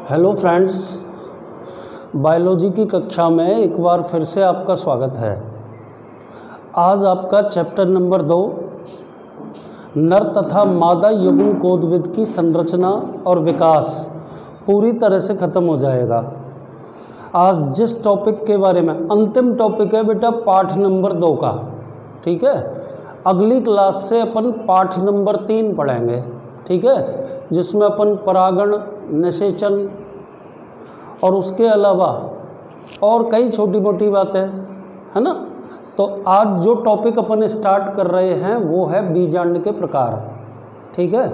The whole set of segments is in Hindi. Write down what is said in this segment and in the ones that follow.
हेलो फ्रेंड्स, बायोलॉजी की कक्षा में एक बार फिर से आपका स्वागत है। आज आपका चैप्टर नंबर 2 नर तथा मादा यौगिकोद्भिद की संरचना और विकास पूरी तरह से ख़त्म हो जाएगा। आज जिस टॉपिक के बारे में अंतिम टॉपिक है बेटा पाठ नंबर 2 का, ठीक है। अगली क्लास से अपन पाठ नंबर 3 पढ़ेंगे, ठीक है, जिसमें अपन परागण, निषेचन और उसके अलावा और कई छोटी मोटी बातें, है ना। तो आज जो टॉपिक अपन स्टार्ट कर रहे हैं वो है बीजांड के प्रकार, ठीक है।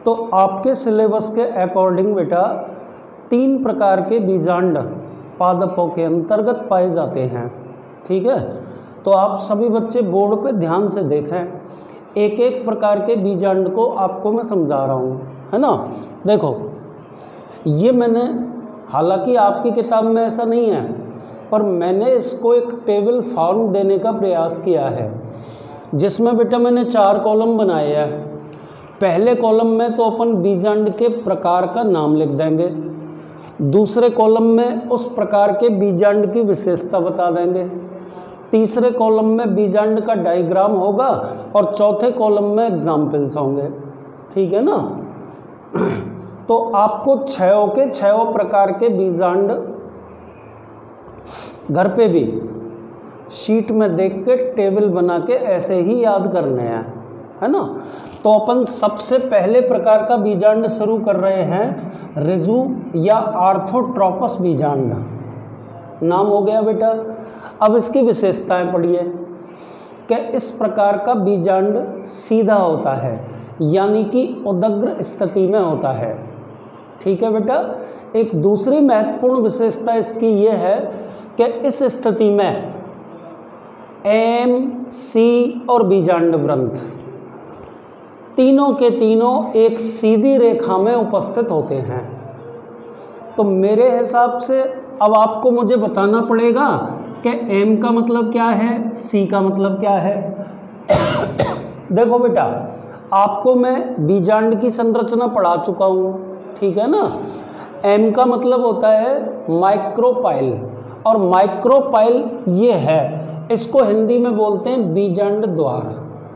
तो आपके सिलेबस के अकॉर्डिंग बेटा 3 प्रकार के बीजांड पादपों के अंतर्गत पाए जाते हैं, ठीक है। तो आप सभी बच्चे बोर्ड पे ध्यान से देखें, एक एक प्रकार के बीजांड को आपको मैं समझा रहा हूँ, है ना। देखो, ये मैंने, हालांकि आपकी किताब में ऐसा नहीं है, पर मैंने इसको एक टेबल फॉर्म देने का प्रयास किया है, जिसमें बेटा मैंने 4 कॉलम बनाए हैं। पहले कॉलम में तो अपन बीजांड के प्रकार का नाम लिख देंगे, दूसरे कॉलम में उस प्रकार के बीजांड की विशेषता बता देंगे, तीसरे कॉलम में बीजांड का डायग्राम होगा और चौथे कॉलम में एग्जाम्पल्स होंगे, ठीक है ना। तो आपको 6 प्रकार के बीजांड घर पे भी शीट में देख के टेबल बना के ऐसे ही याद करने हैं, है ना। तो अपन सबसे पहले प्रकार का बीजांड शुरू कर रहे हैं, रिजु या आर्थोट्रोपस बीजांड नाम हो गया बेटा। अब इसकी विशेषताएं पढ़िए कि इस प्रकार का बीजांड सीधा होता है, यानी कि उदग्र स्थिति में होता है, ठीक है बेटा। एक दूसरी महत्वपूर्ण विशेषता इसकी ये है कि इस स्थिति में एम, सी और बीजांड वृंत तीनों के तीनों एक सीधी रेखा में उपस्थित होते हैं। तो मेरे हिसाब से अब आपको मुझे बताना पड़ेगा कि एम का मतलब क्या है, सी का मतलब क्या है। देखो बेटा, आपको मैं बीजांड की संरचना पढ़ा चुका हूँ, ठीक है ना। एम का मतलब होता है माइक्रोपाइल, और माइक्रोपाइल ये है, इसको हिंदी में बोलते हैं बीजांड द्वार,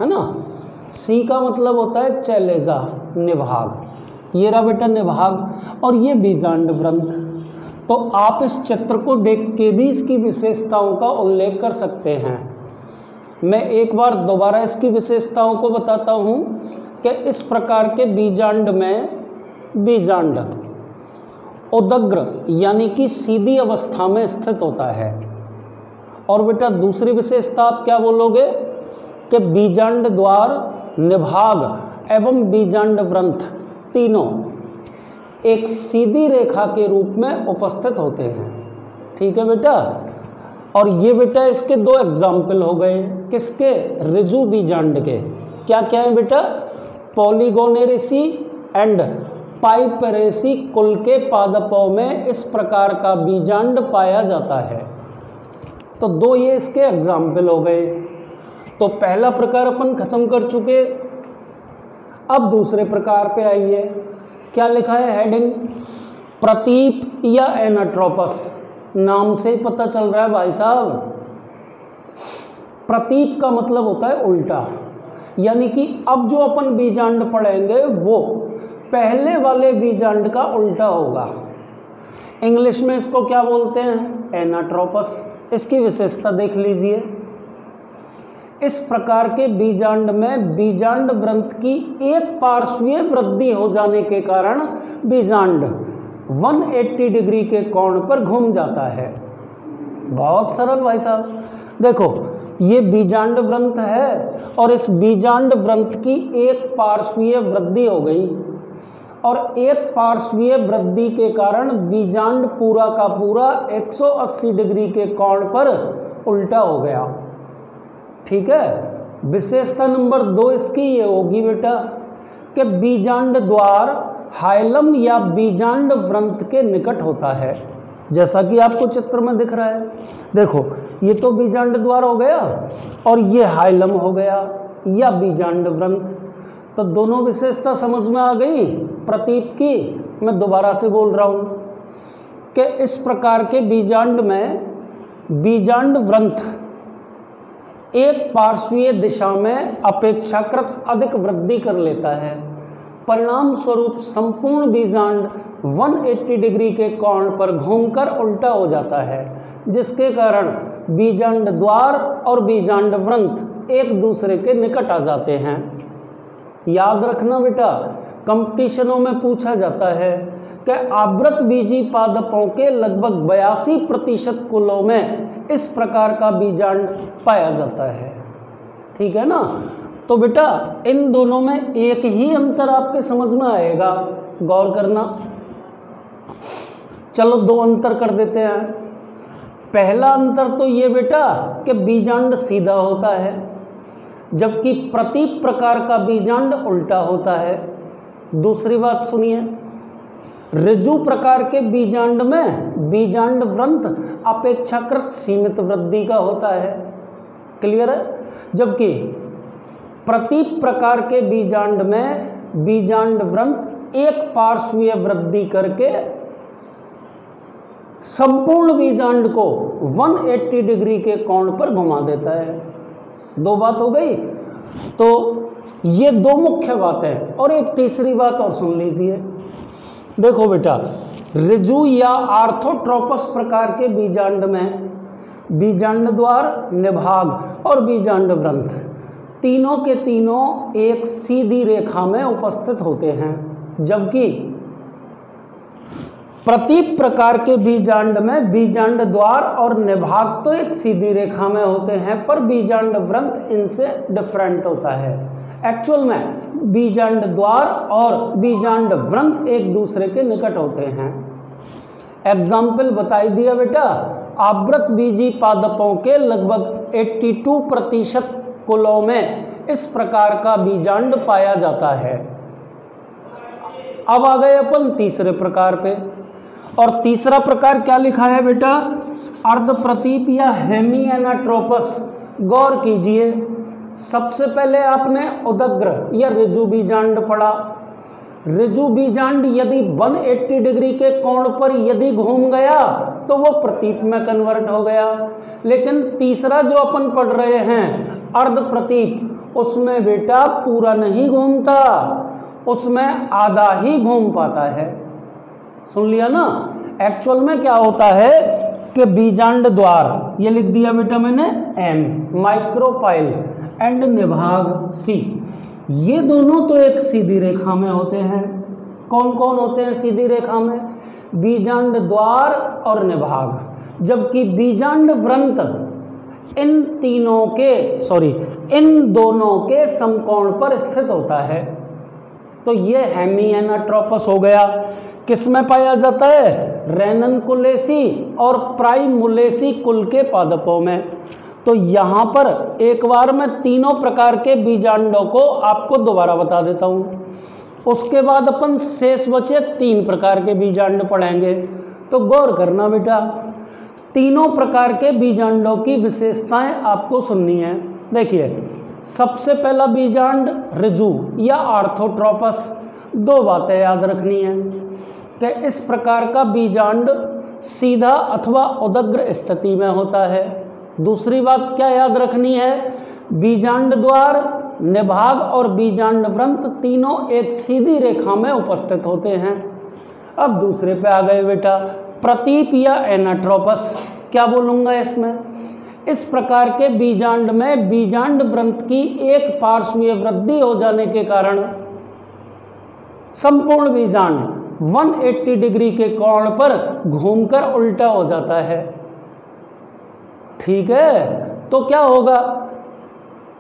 है ना। सी का मतलब होता है चैलेजा, निभाग, ये रहा बेटा निभाग, और ये बीजांड वृंत। तो आप इस चित्र को देख के भी इसकी विशेषताओं का उल्लेख कर सकते हैं। मैं एक बार दोबारा इसकी विशेषताओं को बताता हूँ कि इस प्रकार के बीजांड में बीजांड उदग्र यानी कि सीधी अवस्था में स्थित होता है। और बेटा दूसरी विशेषता आप क्या बोलोगे कि बीजांड द्वार, निभाग एवं बीजांड वृंत तीनों एक सीधी रेखा के रूप में उपस्थित होते हैं, ठीक है बेटा। और ये बेटा इसके 2 एग्जाम्पल हो गए, किसके, रिजु बीजांड के। क्या क्या है बेटा, पॉलीगोनेरेसी एंड पाइपरेसी कुल के पादपों में इस प्रकार का बीजांड पाया जाता है। तो 2 ये इसके एग्जाम्पल हो गए। तो पहला प्रकार अपन खत्म कर चुके। अब दूसरे प्रकार पे आइए, क्या लिखा है हेडिंग, प्रतीप या एनाट्रोपस। नाम से ही पता चल रहा है भाई साहब, प्रतीप का मतलब होता है उल्टा, यानी कि अब जो अपन बीजांड पढ़ेंगे वो पहले वाले बीजांड का उल्टा होगा। इंग्लिश में इसको क्या बोलते हैं, एनाट्रोपस। इसकी विशेषता देख लीजिए, इस प्रकार के बीजांड में बीजांड वृंत की एक पार्श्वीय वृद्धि हो जाने के कारण बीजांड 180 डिग्री के कोण पर घूम जाता है। बहुत सरल भाई साहब। देखो, ये बीजांड वृंत है और इस बीजांड वृंत की एक पार्श्वीय वृद्धि हो गई, और एक पार्श्वीय वृद्धि के कारण बीजांड पूरा का पूरा 180 डिग्री के कोण पर उल्टा हो गया, ठीक है। विशेषता नंबर 2 इसकी ये होगी बेटा कि बीजांड द्वार हाइलम या बीजांड वृंत के निकट होता है, जैसा कि आपको चित्र में दिख रहा है। देखो, ये तो बीजांड द्वार हो गया और ये हाइलम हो गया या बीजांड वृंत। तो दोनों विशेषता समझ में आ गई प्रतीप की। मैं दोबारा से बोल रहा हूँ, कि इस प्रकार के बीजांड में बीजांड व्रंथ एक पार्श्वीय दिशा में अपेक्षाकृत अधिक वृद्धि कर लेता है। परिणाम स्वरूप संपूर्ण बीजांड 180 डिग्री के कोण पर घूमकर उल्टा हो जाता है, जिसके कारण बीजांड द्वार और बीजांड व्रंथ एक दूसरे के निकट आ जाते हैं। याद रखना बेटा, कंपटीशनों में पूछा जाता है कि आवृत बीजी पादपों के लगभग 82% कुलों में इस प्रकार का बीजांड पाया जाता है। ठीक है ना। तो बेटा इन दोनों में एक ही अंतर आपके समझ में आएगा, गौर करना। चलो दो अंतर कर देते हैं। पहला अंतर तो ये बेटा कि बीजांड सीधा होता है, जबकि प्रति प्रकार का बीजांड उल्टा होता है। दूसरी बात सुनिए, ऋजु प्रकार के बीजांड में बीजांड व्रंथ अपेक्षाकृत सीमित वृद्धि का होता है। क्लियर है। जबकि प्रति प्रकार के बीजांड में बीजांड व्रंथ एक पार्श्वीय वृद्धि करके संपूर्ण बीजांड को 180 डिग्री के कोण पर घुमा देता है। दो बात हो गई। तो ये दो मुख्य बात है। और एक तीसरी बात और सुन लीजिए। देखो बेटा, ऋजु या आर्थोट्रोपस प्रकार के बीजांड में बीजांड द्वार, निभाग और बीजांड व्रंथ तीनों के तीनों एक सीधी रेखा में उपस्थित होते हैं, जबकि प्रति प्रकार के बीजांड में बीजांड द्वार और निभाग तो एक सीधी रेखा में होते हैं, पर बीजांड व्रंथ इनसे डिफरेंट होता है। एक्चुअल में बीजांड द्वार और बीजांड व्रंथ एक दूसरे के निकट होते हैं। एग्जाम्पल बताई दिया बेटा, आवृत बीजी पादपों के लगभग 82% कुलों में इस प्रकार का बीजांड पाया जाता है। अब आ गए अपन तीसरे प्रकार पे। और तीसरा प्रकार क्या लिखा है बेटा? अर्धप्रतीप या हेमिएनाट्रोपस। गौर कीजिए, सबसे पहले आपने उदग्र या ऋजु बीजांड पढ़ा। ऋजु बीजांड यदि 180 डिग्री के कोण पर यदि घूम गया तो वो प्रतीप में कन्वर्ट हो गया। लेकिन तीसरा जो अपन पढ़ रहे हैं अर्धप्रतीप, उसमें बेटा पूरा नहीं घूमता, उसमें आधा ही घूम पाता है। सुन लिया ना। एक्चुअल में क्या होता है कि बीजांड द्वार, ये लिख दिया बेटा मैंने एम, माइक्रोपाइल एंड निभाग सी, ये दोनों तो एक सीधी रेखा में होते हैं। कौन कौन होते हैं सीधी रेखा में? बीजांड द्वार और निभाग। जबकि बीजांड व्रंथ इन दोनों के समकोण पर स्थित होता है। तो ये हेमिएनाट्रोपस हो गया। किसमें पाया जाता है? रेननकुलेसी और प्राइमुलेसी कुल के पादपों में। तो यहाँ पर एक बार मैं तीनों प्रकार के बीजांडों को आपको दोबारा बता देता हूँ। उसके बाद अपन शेष बचे 3 प्रकार के बीजांड पढ़ेंगे। तो गौर करना बेटा, तीनों प्रकार के बीजांडों की विशेषताएं आपको सुननी है। देखिए, सबसे पहला बीजांड ऋजु या आर्थोट्रोपस। 2 बातें याद रखनी है कि इस प्रकार का बीजांड सीधा अथवा उदग्र स्थिति में होता है। दूसरी बात क्या याद रखनी है? बीजांड द्वार, निभाग और बीजांड व्रंथ तीनों एक सीधी रेखा में उपस्थित होते हैं। अब दूसरे पे आ गए बेटा, प्रतीप या एनाट्रोपस। क्या बोलूँगा इसमें? इस प्रकार के बीजांड में बीजांड व्रंथ की एक पार्श्वीय वृद्धि हो जाने के कारण संपूर्ण बीजांड 180 डिग्री के कोण पर घूमकर उल्टा हो जाता है। ठीक है। तो क्या होगा?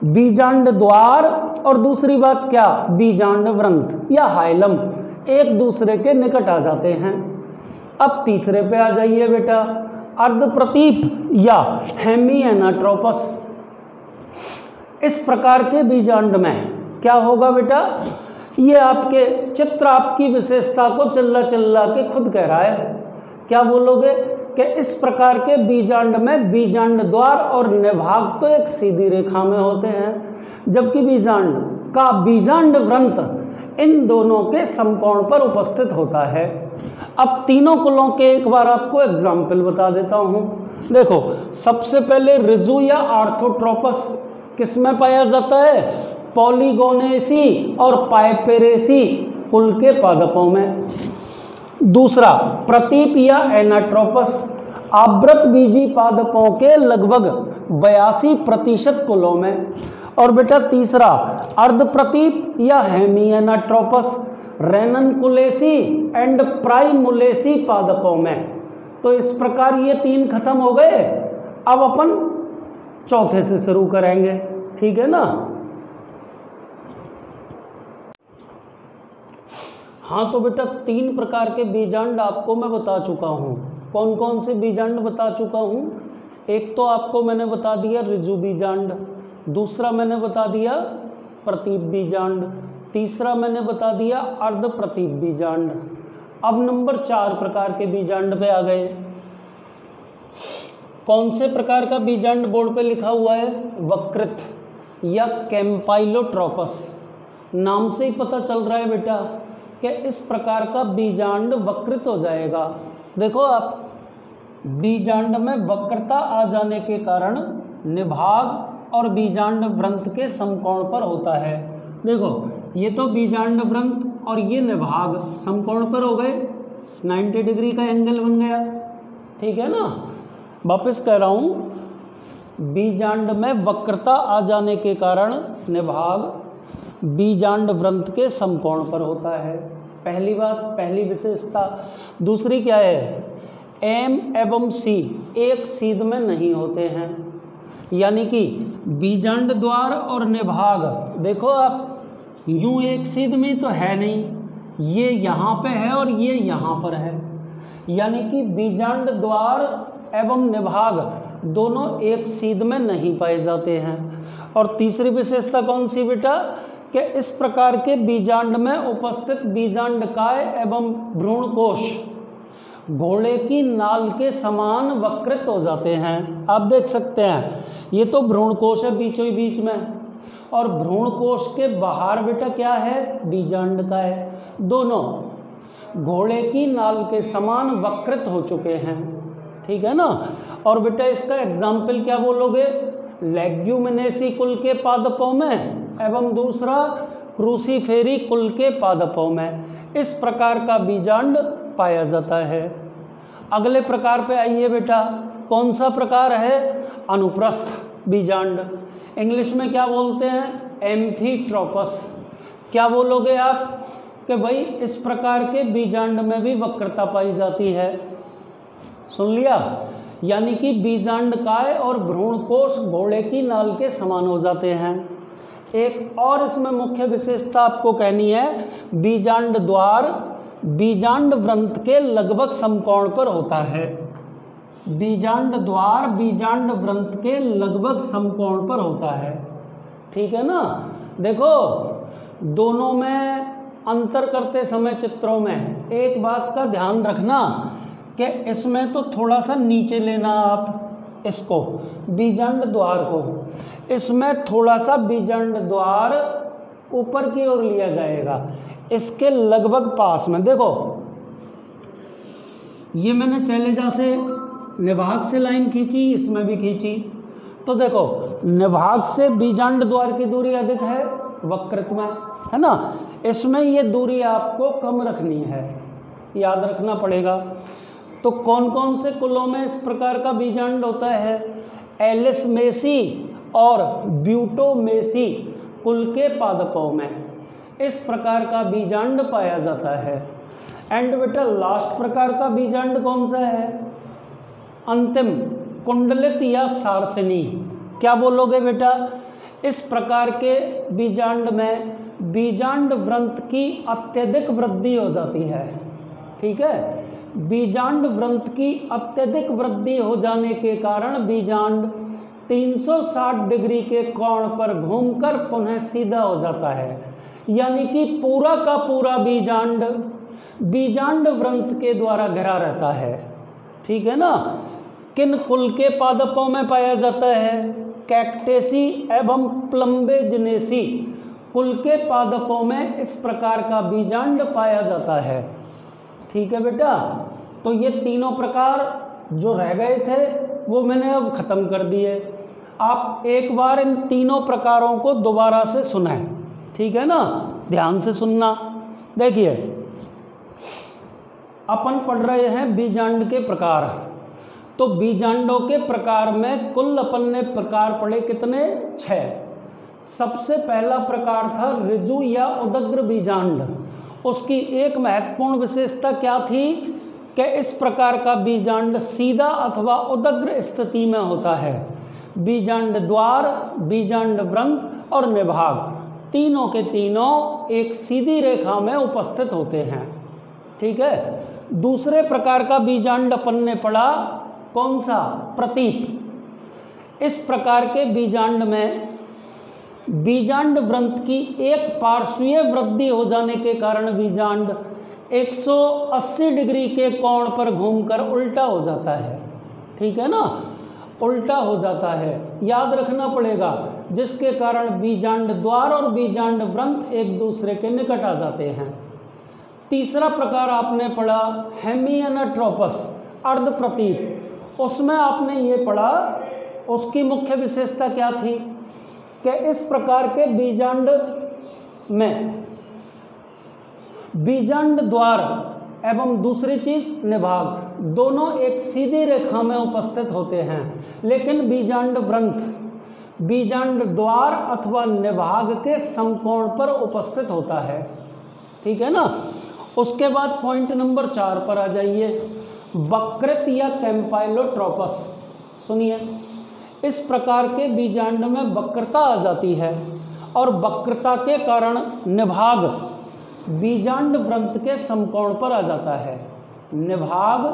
बीजांड द्वार और दूसरी बात क्या? बीजांड व्रंथ या हाइलम एक दूसरे के निकट आ जाते हैं। अब तीसरे पे आ जाइए बेटा, अर्धप्रतीप या हेमिएनाट्रोपस। इस प्रकार के बीजांड में क्या होगा बेटा? ये आपके चित्र आपकी विशेषता को चिल्ला चिल्ला के खुद कह रहा है। क्या बोलोगे कि इस प्रकार के बीजांड में बीजांड द्वार और निभाग तो एक सीधी रेखा में होते हैं, जबकि बीजांड का बीजांड व्रंथ इन दोनों के समकोण पर उपस्थित होता है। अब तीनों कुलों के एक बार आपको एग्जाम्पल बता देता हूँ। देखो, सबसे पहले रिजु या आर्थोट्रोपस किस में पाया जाता है? पॉलीगोनेसी और पाइपेरेसी कुल के पादपों में। दूसरा, प्रतीप या एनाट्रोपस आवृत बीजी पादपों के लगभग 82% कुलों में। और बेटा तीसरा, अर्धप्रतीप या हेमी एनाट्रोपस रेननकुलेसी एंड प्राइमुलेसी पादपों में। तो इस प्रकार ये 3 खत्म हो गए। अब अपन चौथे से शुरू करेंगे, ठीक है ना? हाँ, तो बेटा 3 प्रकार के बीजांड आपको मैं बता चुका हूँ। कौन कौन से बीजांड बता चुका हूँ? एक तो आपको मैंने बता दिया ऋजु बीजांड, दूसरा मैंने बता दिया प्रतीप बीजांड, तीसरा मैंने बता दिया अर्ध प्रतीप बीजांड। अब नंबर 4 प्रकार के बीजांड पे आ गए। कौन से प्रकार का बीजांड बोर्ड पे लिखा हुआ है? वकृत या कैम्पाइलोट्रोपस। नाम से ही पता चल रहा है बेटा कि इस प्रकार का बीजांड वकृत हो जाएगा। देखो आप, बीजांड में वक्रता आ जाने के कारण निभाग और बीजांड वृंत के समकोण पर होता है। देखो, ये तो बीजांड वृंत और ये निभाग समकोण पर हो गए, 90 डिग्री का एंगल बन गया, ठीक है ना? वापस कह रहा हूँ, बीजांड में वक्रता आ जाने के कारण निभाग बीजांड वृंत के समकोण पर होता है। पहली बात, पहली विशेषता। दूसरी क्या है? एम एवं सी एक सीध में नहीं होते हैं, यानी कि बीजांड द्वार और निभाग, देखो आप, यूं एक सीध में तो है नहीं, ये यहाँ पे है और ये यहाँ पर है, यानी कि बीजांड द्वार एवं निभाग दोनों एक सीध में नहीं पाए जाते हैं। और तीसरी विशेषता कौन सी बेटा? कि इस प्रकार के बीजांड में उपस्थित बीजांडकाय एवं भ्रूणकोश घोड़े की नाल के समान वक्रित हो जाते हैं। आप देख सकते हैं, ये तो भ्रूणकोश है बीचों बीच में, और भ्रूणकोश के बाहर बेटा क्या है? बीजांडकाय। दोनों घोड़े की नाल के समान वक्रित हो चुके हैं, ठीक है ना? और बेटा इसका एग्जाम्पल क्या बोलोगे? लेग्यूमिनेसी कुल के पादपों में एवं दूसरा क्रूसीफेरी कुल के पादपों में इस प्रकार का बीजांड पाया जाता है। अगले प्रकार पे आइए बेटा। कौन सा प्रकार है? अनुप्रस्थ बीजांड। इंग्लिश में क्या बोलते हैं? एम्फीट्रोपस। क्या बोलोगे आप? कि भाई इस प्रकार के बीजांड में भी वक्रता पाई जाती है। सुन लिया? यानी कि बीजांडकाय और भ्रूणकोश घोड़े की नाल के समान हो जाते हैं। एक और इसमें मुख्य विशेषता आपको कहनी है, बीजांड द्वार बीजांड वृंत के लगभग समकोण पर होता है। बीजांड द्वार बीजांड वृंत के लगभग समकोण पर होता है, ठीक है ना? देखो, दोनों में अंतर करते समय चित्रों में एक बात का ध्यान रखना कि इसमें तो थोड़ा सा नीचे लेना आप इसको, बीजांड द्वार को, इसमें थोड़ा सा बीजांड द्वार ऊपर की ओर लिया जाएगा, इसके लगभग पास में। देखो, ये मैंने चैलेजा से निभाग से लाइन खींची, इसमें भी खींची, तो देखो निभाग से बीजांड द्वार की दूरी अधिक है वक्रत में, है ना? इसमें ये दूरी आपको कम रखनी है, याद रखना पड़ेगा। तो कौन कौन से कुलों में इस प्रकार का बीजांड होता है? एलिसमेसी और ब्यूटोमेसी कुल के पादपों में इस प्रकार का बीजांड पाया जाता है। एंड बेटा लास्ट प्रकार का बीजांड कौन सा है? अंतिम, कुंडलित या सारसिनी। क्या बोलोगे बेटा? इस प्रकार के बीजांड में बीजांड वृंत की अत्यधिक वृद्धि हो जाती है, ठीक है? बीजांड वृंत की अत्यधिक वृद्धि हो जाने के कारण बीजांड 360 डिग्री के कोण पर घूमकर पुनः सीधा हो जाता है, यानी कि पूरा का पूरा बीजांड बीजांड वृंत के द्वारा घिरा रहता है, ठीक है ना? किन कुल के पादपों में पाया जाता है? कैक्टेसी एवं प्लम्बेजनेसी कुल के पादपों में इस प्रकार का बीजांड पाया जाता है, ठीक है बेटा, तो ये तीनों प्रकार जो रह गए थे वो मैंने अब ख़त्म कर दिए। आप एक बार इन तीनों प्रकारों को दोबारा से सुनाएं, ठीक है ना, ध्यान से सुनना। देखिए अपन पढ़ रहे हैं बीजांड के प्रकार, तो बीजांडों के प्रकार में कुल अपन ने प्रकार पढ़े कितने? 6। सबसे पहला प्रकार था ऋजु या उदग्र बीजांड। उसकी एक महत्वपूर्ण विशेषता क्या थी कि इस प्रकार का बीजांड सीधा अथवा उदग्र स्थिति में होता है। बीजांड द्वार, बीजांड व्रंत और निभाग तीनों के तीनों एक सीधी रेखा में उपस्थित होते हैं, ठीक है। दूसरे प्रकार का बीजांड अपन ने पढ़ा, कौन सा? प्रतीप। इस प्रकार के बीजांड में बीजांड व्रंत की एक पार्श्वीय वृद्धि हो जाने के कारण बीजांड 180 डिग्री के कोण पर घूमकर उल्टा हो जाता है, ठीक है ना, उल्टा हो जाता है, याद रखना पड़ेगा, जिसके कारण बीजांड द्वार और बीजांड व्रंत एक दूसरे के निकट आ जाते हैं। तीसरा प्रकार आपने पढ़ा हेमिएनोट्रोपस, अर्ध प्रतीप। उसमें आपने ये पढ़ा, उसकी मुख्य विशेषता क्या थी कि इस प्रकार के बीजांड में बीजांड द्वार एवं दूसरी चीज निभाग दोनों एक सीधी रेखा में उपस्थित होते हैं, लेकिन बीजांड व्रंत बीजांड द्वार अथवा निभाग के समकोण पर उपस्थित होता है, ठीक है ना। उसके बाद पॉइंट नंबर 4 पर आ जाइए, वक्रत या कैम्पाइलोट्रोपस। सुनिए, इस प्रकार के बीजांड में वक्रता आ जाती है और वक्रता के कारण निभाग बीजांड व्रंत के समकोण पर आ जाता है। निभाग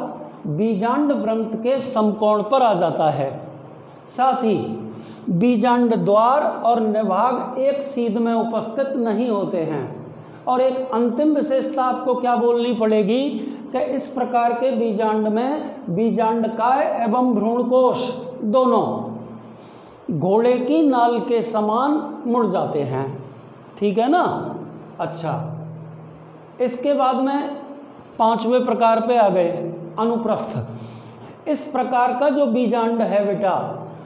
बीजांड व्रंत के समकोण पर आ जाता है। साथ ही बीजांड द्वार और निभाग एक सीध में उपस्थित नहीं होते हैं। और एक अंतिम विशेषता आपको क्या बोलनी पड़ेगी कि इस प्रकार के बीजांड में बीजांडकाय एवं भ्रूणकोश दोनों घोड़े की नाल के समान मुड़ जाते हैं, ठीक है ना। अच्छा, इसके बाद में 5वें प्रकार पे आ गए, अनुप्रस्थ। इस प्रकार का जो बीजांड है बेटा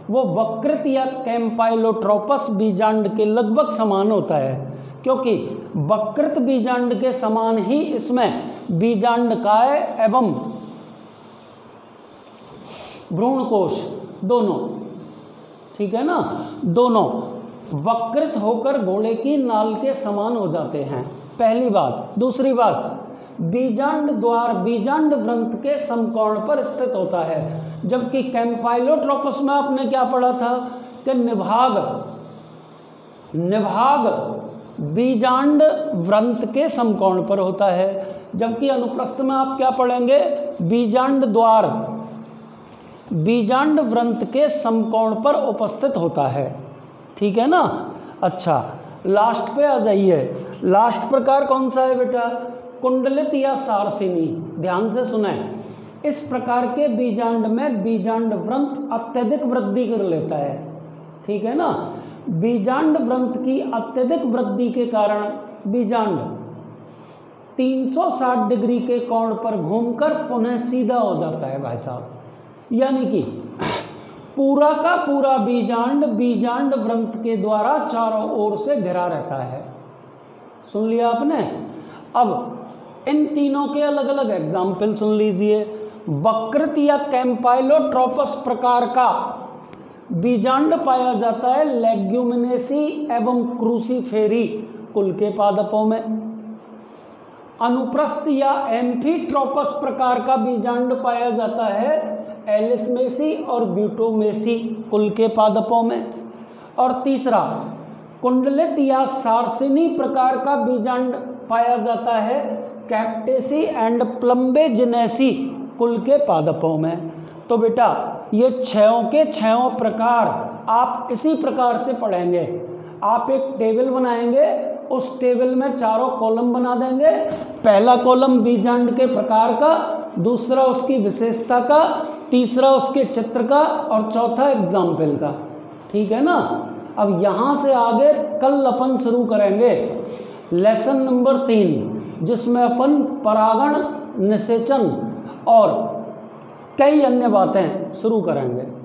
वो वक्रत या कैम्पाइलोट्रोपस बीजांड के लगभग समान होता है, क्योंकि वक्रत बीजांड के समान ही इसमें बीजांडकाय एवं भ्रूणकोश दोनों, ठीक है ना, दोनों वक्रत होकर घोड़े की नाल के समान हो जाते हैं, पहली बात। दूसरी बात, बीजांड द्वार बीजांड व्रंत के समकोण पर स्थित होता है, जबकि कैम्पाइलोट्रोपस में आपने क्या पढ़ा था कि निभाग बीजांड व्रंत के समकोण पर होता है, जबकि अनुप्रस्थ में आप क्या पढ़ेंगे? बीजांड द्वार बीजांड व्रंत के समकोण पर उपस्थित होता है, ठीक है ना। अच्छा, लास्ट पे आ जाइए। लास्ट प्रकार कौन सा है बेटा? कुंडलित या सारसिनी। ध्यान से सुने, इस प्रकार के बीजांड में बीजांड व्रंत अत्यधिक वृद्धि कर लेता है, ठीक है ना। बीजांड व्रंत की अत्यधिक वृद्धि के कारण बीजांड 360 डिग्री के कोण पर घूमकर पुनः सीधा हो जाता है भाई साहब, यानी कि पूरा का पूरा बीजांड बीजांड व्रंत के द्वारा चारों ओर से घिरा रहता है। सुन लिया आपने। अब इन तीनों के अलग अलग एग्जाम्पल सुन लीजिए। वक्रत या कैम्पाइलोट्रोपस प्रकार का बीजांड पाया जाता है लेग्यूमिनेसी एवं क्रूसीफेरी कुल के पादपों में। अनुप्रस्थ या एम्फीट्रोपस प्रकार का बीजांड पाया जाता है एलिसमेसी और ब्यूटोमेसी कुल के पादपों में। और तीसरा, कुंडलित या सारसिनी प्रकार का बीजांड पाया जाता है कैप्टेसी एंड प्लम्बेजिनेसी कुल के पादपों में। तो बेटा ये छयों के छयों प्रकार आप इसी प्रकार से पढ़ेंगे। आप एक टेबल बनाएंगे, उस टेबल में चारों कॉलम बना देंगे। पहला कॉलम बीजांड के प्रकार का, दूसरा उसकी विशेषता का, तीसरा उसके चित्र का और चौथा एग्जाम्पल का, ठीक है ना। अब यहाँ से आगे कल अपन शुरू करेंगे लेसन नंबर 3, जिसमें अपन परागण निषेचन और कई अन्य बातें शुरू करेंगे।